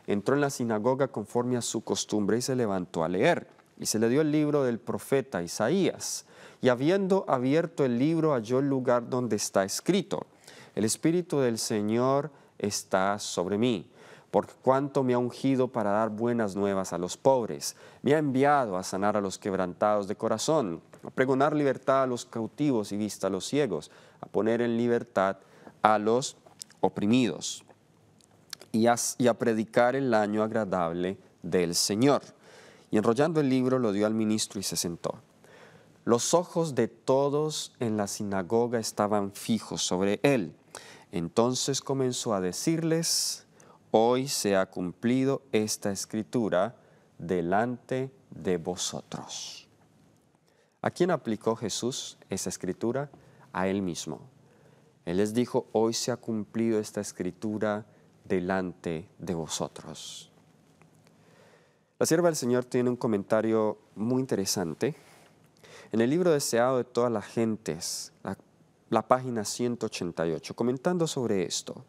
entró en la sinagoga conforme a su costumbre y se levantó a leer. Y se le dio el libro del profeta Isaías. Y habiendo abierto el libro, halló el lugar donde está escrito: el Espíritu del Señor está sobre mí, por cuanto me ha ungido para dar buenas nuevas a los pobres. Me ha enviado a sanar a los quebrantados de corazón, a pregonar libertad a los cautivos y vista a los ciegos, a poner en libertad a los oprimidos y a predicar el año agradable del Señor. Y enrollando el libro lo dio al ministro y se sentó. Los ojos de todos en la sinagoga estaban fijos sobre él. Entonces comenzó a decirles: hoy se ha cumplido esta escritura delante de vosotros. ¿A quién aplicó Jesús esa escritura? A Él mismo. Él les dijo: hoy se ha cumplido esta escritura delante de vosotros. La sierva del Señor tiene un comentario muy interesante. En el libro Deseado de todas las gentes, la página 188, comentando sobre esto,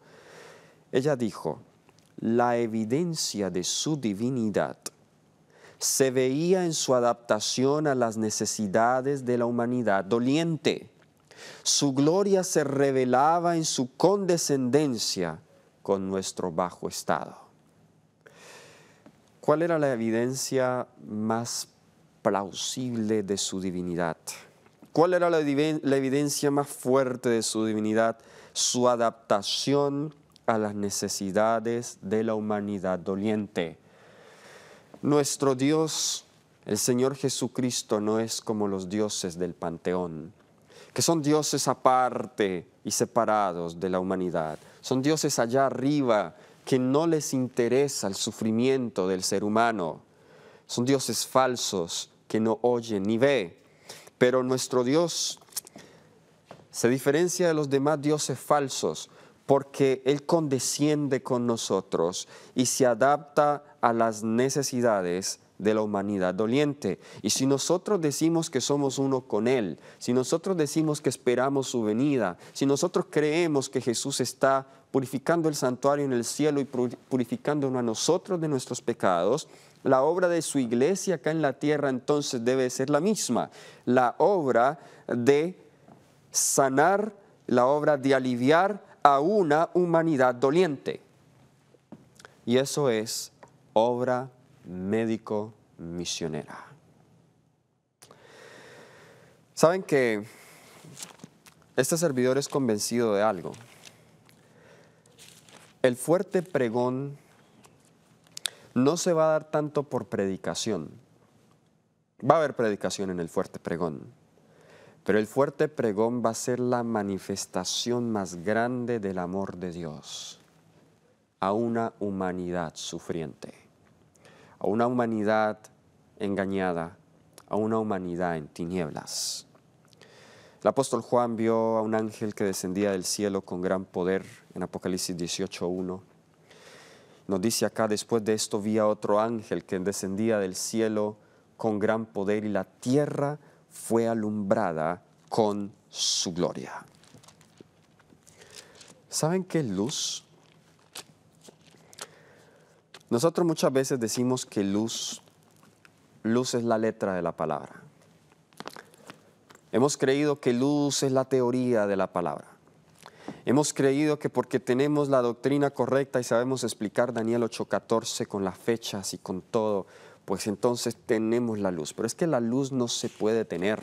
ella dijo: la evidencia de su divinidad se veía en su adaptación a las necesidades de la humanidad doliente. Su gloria se revelaba en su condescendencia con nuestro bajo estado. ¿Cuál era la evidencia más plausible de su divinidad? ¿Cuál era la evidencia más fuerte de su divinidad? Su adaptación a las necesidades de la humanidad doliente. Nuestro Dios, el Señor Jesucristo, no es como los dioses del panteón, que son dioses aparte y separados de la humanidad. Son dioses allá arriba que no les interesa el sufrimiento del ser humano. Son dioses falsos que no oyen ni ven. Pero nuestro Dios se diferencia de los demás dioses falsos porque Él condesciende con nosotros y se adapta a las necesidades de la humanidad doliente. Y si nosotros decimos que somos uno con Él, si nosotros decimos que esperamos su venida, si nosotros creemos que Jesús está purificando el santuario en el cielo y purificándonos a nosotros de nuestros pecados, la obra de su iglesia acá en la tierra entonces debe ser la misma, la obra de sanar, la obra de aliviar a una humanidad doliente. Y eso es obra médico-misionera. Saben que este servidor es convencido de algo. El fuerte pregón no se va a dar tanto por predicación. Va a haber predicación en el fuerte pregón, pero el fuerte pregón va a ser la manifestación más grande del amor de Dios a una humanidad sufriente, a una humanidad engañada, a una humanidad en tinieblas. El apóstol Juan vio a un ángel que descendía del cielo con gran poder en Apocalipsis 18:1. Nos dice acá: después de esto vi a otro ángel que descendía del cielo con gran poder y la tierra fue alumbrada con su gloria. ¿Saben qué es luz? Nosotros muchas veces decimos que luz es la letra de la palabra. Hemos creído que luz es la teoría de la palabra. Hemos creído que porque tenemos la doctrina correcta y sabemos explicar Daniel 8:14 con las fechas y con todo, pues entonces tenemos la luz. Pero es que la luz no se puede tener.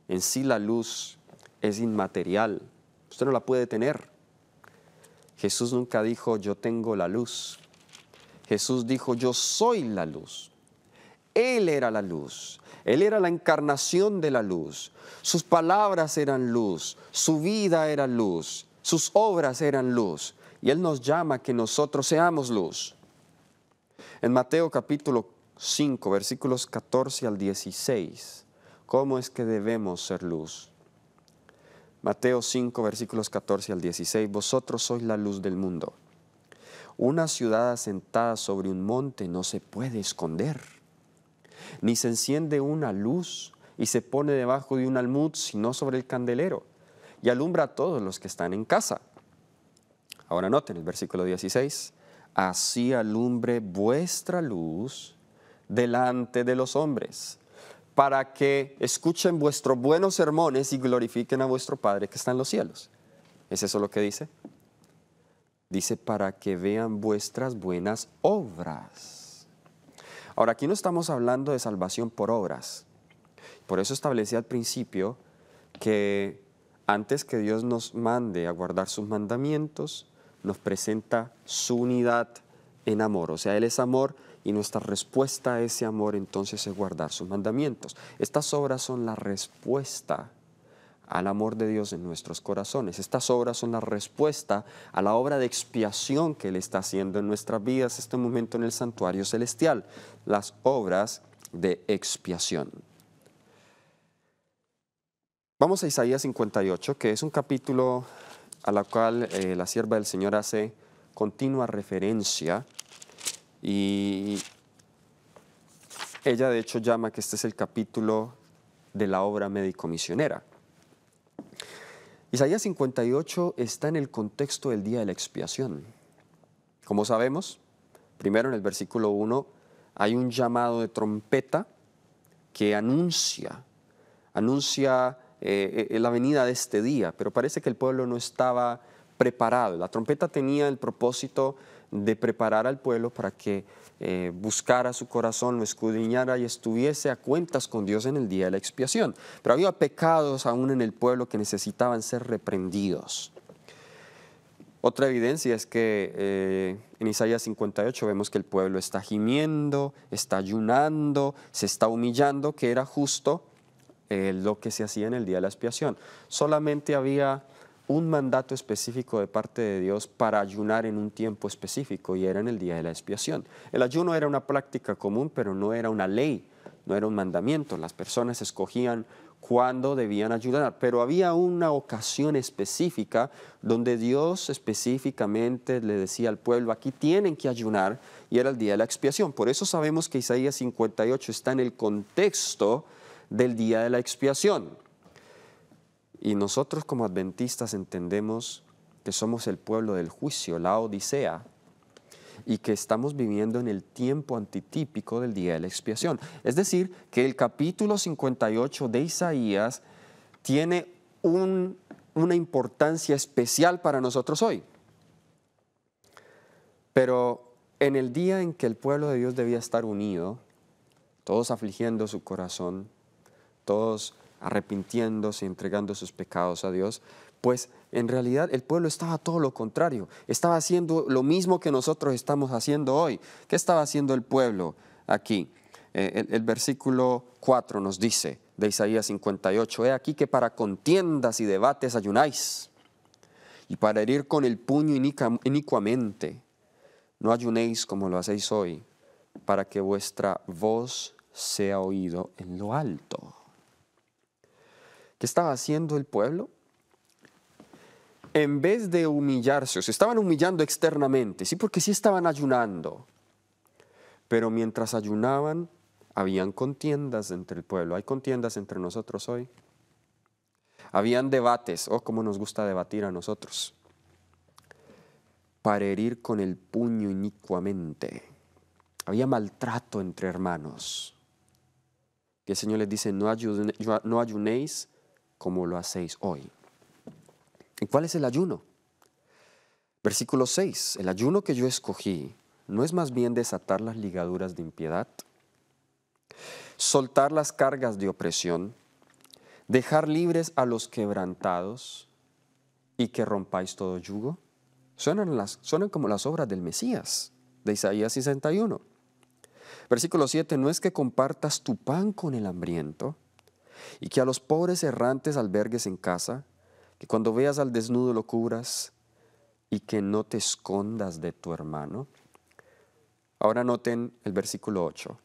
En sí la luz es inmaterial. Usted no la puede tener. Jesús nunca dijo, yo tengo la luz. Jesús dijo, yo soy la luz. Él era la luz. Él era la encarnación de la luz. Sus palabras eran luz. Su vida era luz. Sus obras eran luz. Y Él nos llama a que nosotros seamos luz. En Mateo capítulo 5, versículos 14 al 16, ¿cómo es que debemos ser luz? Mateo 5, versículos 14 al 16, vosotros sois la luz del mundo. Una ciudad asentada sobre un monte no se puede esconder, ni se enciende una luz y se pone debajo de un almud, sino sobre el candelero, y alumbra a todos los que están en casa. Ahora noten el versículo 16, así alumbre vuestra luz delante de los hombres, para que escuchen vuestros buenos sermones y glorifiquen a vuestro Padre que está en los cielos. ¿Es eso lo que dice? Dice, para que vean vuestras buenas obras. Ahora, aquí no estamos hablando de salvación por obras. Por eso establecí al principio que antes que Dios nos mande a guardar sus mandamientos, nos presenta su unidad en amor. O sea, Él es amor y nuestra respuesta a ese amor entonces es guardar sus mandamientos. Estas obras son la respuesta al amor de Dios en nuestros corazones. Estas obras son la respuesta a la obra de expiación que Él está haciendo en nuestras vidas, este momento en el santuario celestial, las obras de expiación. Vamos a Isaías 58, que es un capítulo a la cual la sierva del Señor hace continua referencia y ella de hecho llama que este es el capítulo de la obra médico-misionera. Isaías 58 está en el contexto del día de la expiación. Como sabemos, primero en el versículo 1 hay un llamado de trompeta que anuncia la venida de este día, pero parece que el pueblo no estaba preparado. La trompeta tenía el propósito de preparar al pueblo para que buscara su corazón, lo escudriñara y estuviese a cuentas con Dios en el día de la expiación. Pero había pecados aún en el pueblo que necesitaban ser reprendidos. Otra evidencia es que en Isaías 58 vemos que el pueblo está gimiendo, está ayunando, se está humillando, que era justo lo que se hacía en el día de la expiación. Solamente había un mandato específico de parte de Dios para ayunar en un tiempo específico y era en el día de la expiación. El ayuno era una práctica común, pero no era una ley, no era un mandamiento. Las personas escogían cuándo debían ayunar, pero había una ocasión específica donde Dios específicamente le decía al pueblo, aquí tienen que ayunar, y era el día de la expiación. Por eso sabemos que Isaías 58 está en el contexto del día de la expiación. Y nosotros como adventistas entendemos que somos el pueblo del juicio, la Odisea, y que estamos viviendo en el tiempo antitípico del día de la expiación. Es decir, que el capítulo 58 de Isaías tiene una importancia especial para nosotros hoy. Pero en el día en que el pueblo de Dios debía estar unido, todos afligiendo su corazón, todos arrepintiéndose y entregando sus pecados a Dios, pues en realidad el pueblo estaba todo lo contrario, estaba haciendo lo mismo que nosotros estamos haciendo hoy. ¿Qué estaba haciendo el pueblo aquí? El versículo 4 nos dice de Isaías 58, he aquí que para contiendas y debates ayunáis, y para herir con el puño inicuamente, no ayunéis como lo hacéis hoy, para que vuestra voz sea oído en lo alto. ¿Qué estaba haciendo el pueblo? En vez de humillarse, se estaban humillando externamente, sí, porque sí estaban ayunando, pero mientras ayunaban, habían contiendas entre el pueblo. ¿Hay contiendas entre nosotros hoy? Habían debates, cómo nos gusta debatir a nosotros, para herir con el puño inicuamente. Había maltrato entre hermanos. que el Señor les dice, no ayunéis como lo hacéis hoy. ¿Y cuál es el ayuno? Versículo 6, el ayuno que yo escogí no es más bien desatar las ligaduras de impiedad, soltar las cargas de opresión, dejar libres a los quebrantados y que rompáis todo yugo. Suenan como las obras del Mesías, de Isaías 61. Versículo 7, no es que compartas tu pan con el hambriento y que a los pobres errantes albergues en casa, que cuando veas al desnudo lo cubras y que no te escondas de tu hermano. Ahora noten el versículo 8.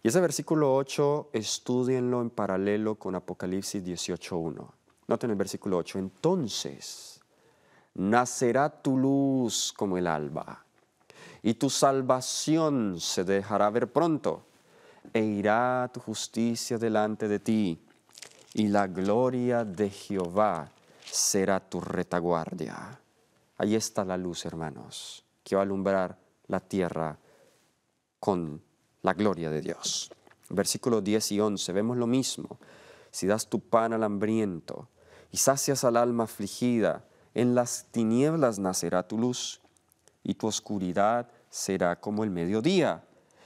Y ese versículo 8, estúdienlo en paralelo con Apocalipsis 18:1. Noten el versículo 8. Entonces nacerá tu luz como el alba, y tu salvación se dejará ver pronto, e irá tu justicia delante de ti, y la gloria de Jehová será tu retaguardia. Ahí está la luz, hermanos, que va a alumbrar la tierra con la gloria de Dios. Versículos 10 y 11, vemos lo mismo. Si das tu pan al hambriento y sacias al alma afligida, en las tinieblas nacerá tu luz y tu oscuridad será como el mediodía.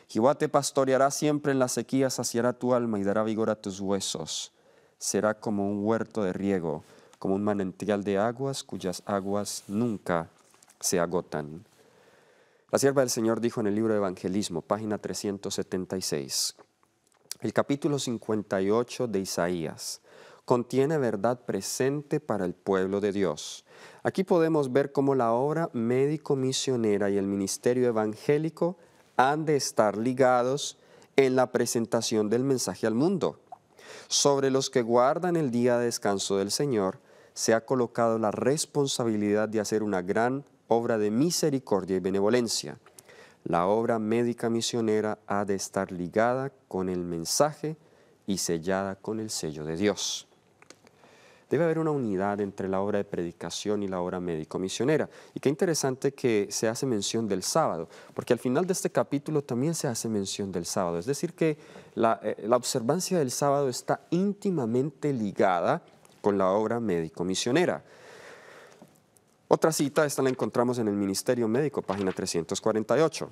Jehová te pastoreará siempre en la sequía, saciará tu alma y dará vigor a tus huesos. Será como un huerto de riego, como un manantial de aguas cuyas aguas nunca se agotan. La sierva del Señor dijo en el libro de Evangelismo, página 376, el capítulo 58 de Isaías contiene verdad presente para el pueblo de Dios. Aquí podemos ver cómo la obra médico-misionera y el ministerio evangélico han de estar ligados en la presentación del mensaje al mundo. Sobre los que guardan el día de descanso del Señor se ha colocado la responsabilidad de hacer una gran obra de misericordia y benevolencia. La obra médica misionera ha de estar ligada con el mensaje y sellada con el sello de Dios. Debe haber una unidad entre la obra de predicación y la obra médico-misionera. Y qué interesante que se hace mención del sábado, porque al final de este capítulo también se hace mención del sábado. Es decir, que la observancia del sábado está íntimamente ligada con la obra médico-misionera. Otra cita, esta la encontramos en el Ministerio Médico, página 348.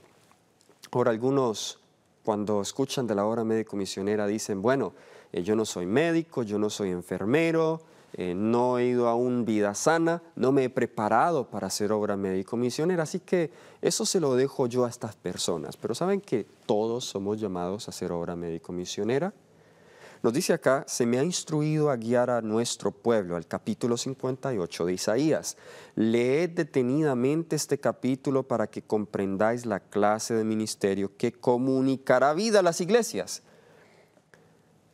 Ahora, algunos cuando escuchan de la obra médico-misionera dicen, bueno, yo no soy médico, yo no soy enfermero, no he ido a un Vida Sana, no me he preparado para hacer obra médico-misionera, así que eso se lo dejo yo a estas personas. Pero ¿saben que todos somos llamados a hacer obra médico-misionera? Nos dice acá, se me ha instruido a guiar a nuestro pueblo, al capítulo 58 de Isaías. Leed detenidamente este capítulo para que comprendáis la clase de ministerio que comunicará vida a las iglesias.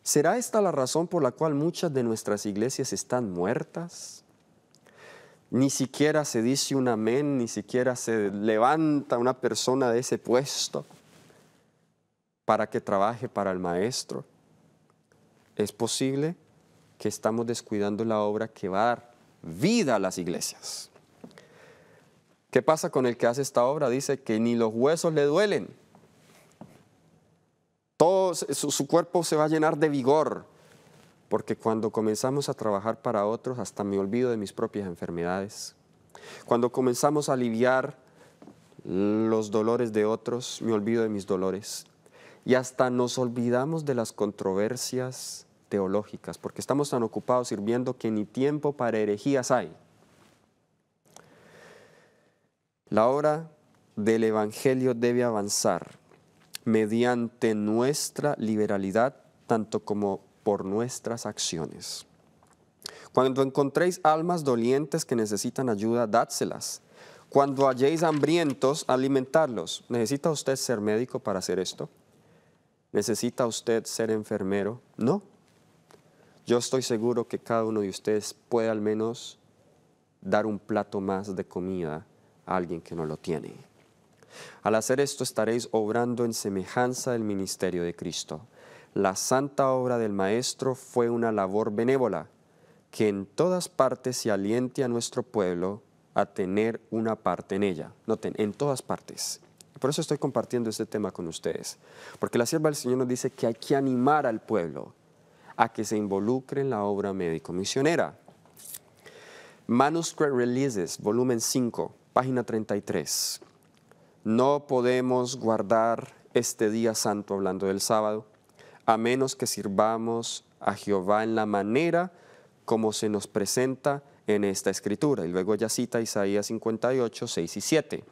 ¿Será esta la razón por la cual muchas de nuestras iglesias están muertas? Ni siquiera se dice un amén, ni siquiera se levanta una persona de ese puesto para que trabaje para el maestro. Es posible que estamos descuidando la obra que va a dar vida a las iglesias. ¿Qué pasa con el que hace esta obra? Dice que ni los huesos le duelen. Todo su cuerpo se va a llenar de vigor, porque cuando comenzamos a trabajar para otros, hasta me olvido de mis propias enfermedades. Cuando comenzamos a aliviar los dolores de otros, me olvido de mis dolores. Y hasta nos olvidamos de las controversias teológicas, porque estamos tan ocupados sirviendo que ni tiempo para herejías hay. La obra del Evangelio debe avanzar mediante nuestra liberalidad, tanto como por nuestras acciones. Cuando encontréis almas dolientes que necesitan ayuda, dádselas. Cuando halléis hambrientos, alimentarlos. ¿Necesita usted ser médico para hacer esto? ¿Necesita usted ser enfermero? No. Yo estoy seguro que cada uno de ustedes puede al menos dar un plato más de comida a alguien que no lo tiene. Al hacer esto estaréis obrando en semejanza del ministerio de Cristo. La santa obra del Maestro fue una labor benévola, que en todas partes se aliente a nuestro pueblo a tener una parte en ella. Noten, en todas partes. Por eso estoy compartiendo este tema con ustedes, porque la sierva del Señor nos dice que hay que animar al pueblo a que se involucre en la obra médico-misionera. Manuscript Releases, volumen 5, página 33. No podemos guardar este día santo, hablando del sábado, a menos que sirvamos a Jehová en la manera como se nos presenta en esta escritura. Y luego ya cita Isaías 58, 6 y 7.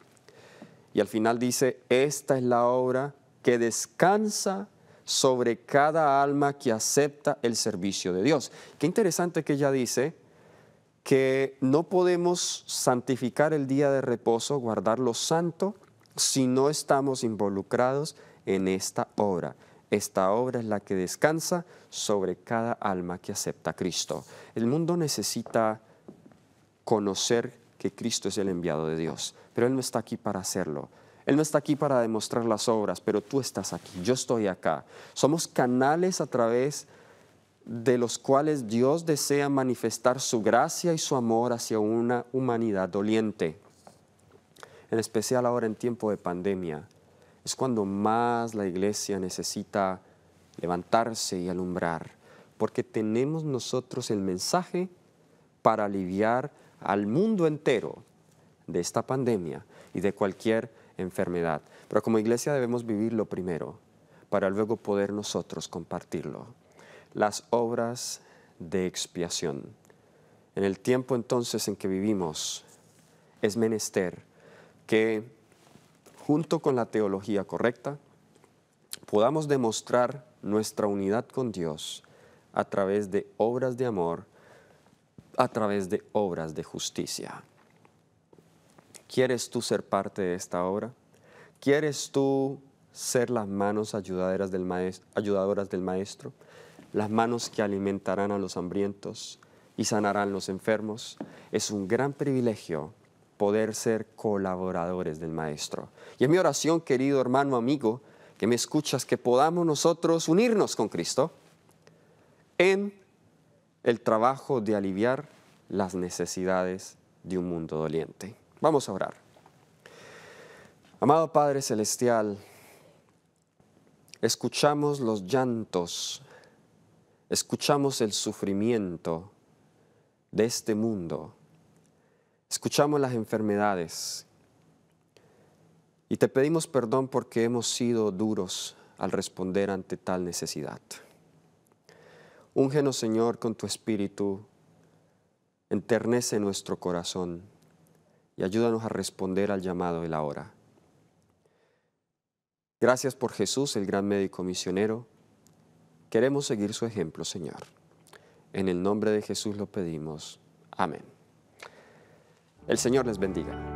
Y al final dice, esta es la obra que descansa sobre cada alma que acepta el servicio de Dios. Qué interesante que ella dice que no podemos santificar el día de reposo, guardarlo santo, si no estamos involucrados en esta obra. Esta obra es la que descansa sobre cada alma que acepta a Cristo. El mundo necesita conocer que Cristo es el enviado de Dios, pero Él no está aquí para hacerlo. Él no está aquí para demostrar las obras, pero tú estás aquí, yo estoy acá. Somos canales a través de los cuales Dios desea manifestar su gracia y su amor hacia una humanidad doliente. En especial ahora en tiempo de pandemia, es cuando más la iglesia necesita levantarse y alumbrar, porque tenemos nosotros el mensaje para aliviar al mundo entero de esta pandemia y de cualquier enfermedad. Pero como iglesia debemos vivirlo primero, para luego poder nosotros compartirlo. Las obras de expiación. En el tiempo entonces en que vivimos, es menester que, junto con la teología correcta, podamos demostrar nuestra unidad con Dios a través de obras de amor, a través de obras de justicia. ¿Quieres tú ser parte de esta obra? ¿Quieres tú ser las manos ayudadoras del Maestro? Las manos que alimentarán a los hambrientos y sanarán a los enfermos. Es un gran privilegio poder ser colaboradores del Maestro. Y es mi oración, querido hermano, amigo, que me escuchas, que podamos nosotros unirnos con Cristo en el trabajo de aliviar las necesidades de un mundo doliente. Vamos a orar. Amado Padre Celestial, escuchamos los llantos, escuchamos el sufrimiento de este mundo, escuchamos las enfermedades y te pedimos perdón porque hemos sido duros al responder ante tal necesidad. Úngenos, Señor, con tu Espíritu, enternece nuestro corazón y ayúdanos a responder al llamado de la hora. Gracias por Jesús, el gran médico misionero. Queremos seguir su ejemplo, Señor. En el nombre de Jesús lo pedimos. Amén. El Señor les bendiga.